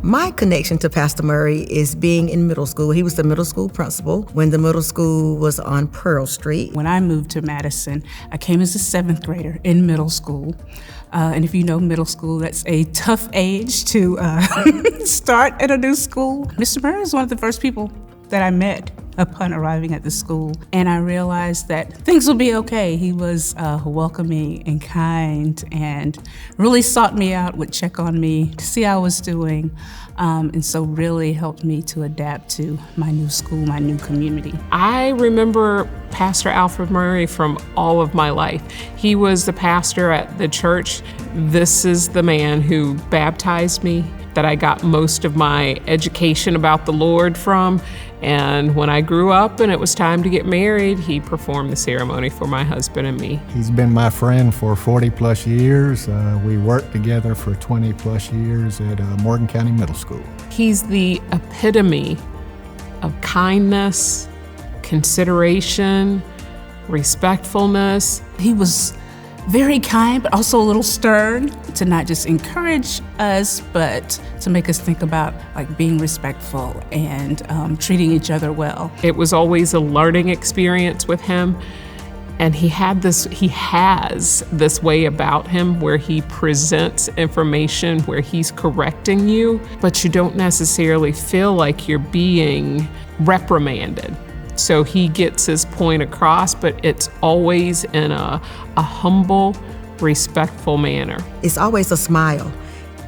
My connection to Pastor Murray is being in middle school. He was the middle school principal when the middle school was on Pearl Street. When I moved to Madison, I came as a 7th grader in middle school. And if you know middle school, that's a tough age to start at a new school. Mr. Murray was one of the first people that I met upon arriving at the school. And I realized that things will be okay. He was welcoming and kind and really sought me out, would check on me to see how I was doing. And so really helped me to adapt to my new school, my new community. I remember Pastor Alfred Murray from all of my life. He was the pastor at the church. This is the man who baptized me, that I got most of my education about the Lord from. And when I grew up and it was time to get married, he performed the ceremony for my husband and me. He's been my friend for 40 plus years. We worked together for 20 plus years at Morgan County Middle School. He's the epitome of kindness, consideration, respectfulness. He was very kind, but also a little stern, to not just encourage us, but to make us think about like being respectful and treating each other well. It was always a learning experience with him. And he has this way about him where he presents information where he's correcting you, but you don't necessarily feel like you're being reprimanded. So he gets his point across, but it's always in a humble, respectful manner. It's always a smile.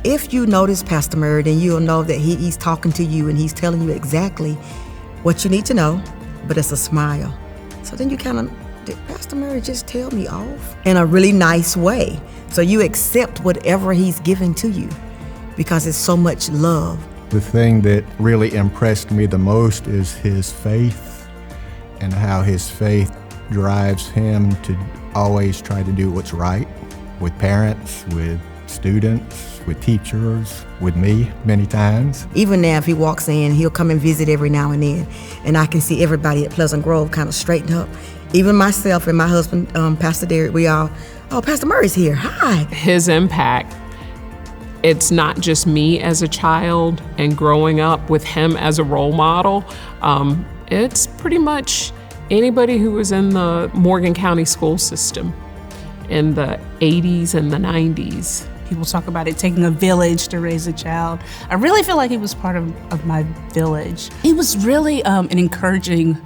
If you notice Pastor Murray, then you'll know that he's talking to you and he's telling you exactly what you need to know, but it's a smile. So then you kind of, did Pastor Murray just tell me off? In a really nice way. So you accept whatever he's giving to you because it's so much love. The thing that really impressed me the most is his faith and how his faith drives him to always try to do what's right with parents, with students, with teachers, with me many times. Even now, if he walks in, he'll come and visit every now and then, and I can see everybody at Pleasant Grove kind of straighten up. Even myself and my husband, Pastor Derek, we all, oh, Pastor Murray's here, hi. His impact, it's not just me as a child and growing up with him as a role model. It's pretty much anybody who was in the Morgan County school system in the 80s and the 90s. People talk about it taking a village to raise a child. I really feel like he was part of my village. He was really an encouraging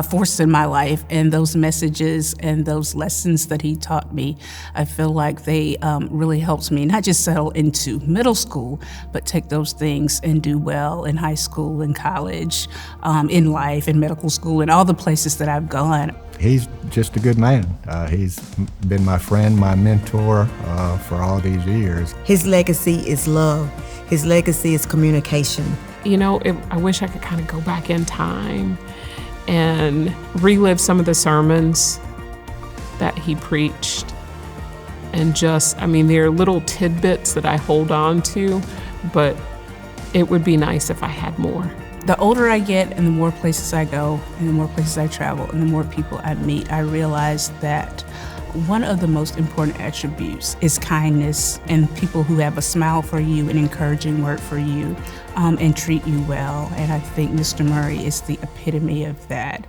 force in my life, and those messages and those lessons that he taught me, I feel like they really helped me not just settle into middle school, but take those things and do well in high school and college, in life, in medical school, and all the places that I've gone. He's just a good man. He's been my friend, my mentor for all these years. His legacy is love. His legacy is communication. You know, I wish I could kind of go back in time and relive some of the sermons that he preached. And just, I mean, there are little tidbits that I hold on to, but it would be nice if I had more. The older I get and the more places I go and the more places I travel and the more people I meet, I realize that one of the most important attributes is kindness and people who have a smile for you, an encouraging word for you, and treat you well. And I think Mr. Murray is the epitome of that.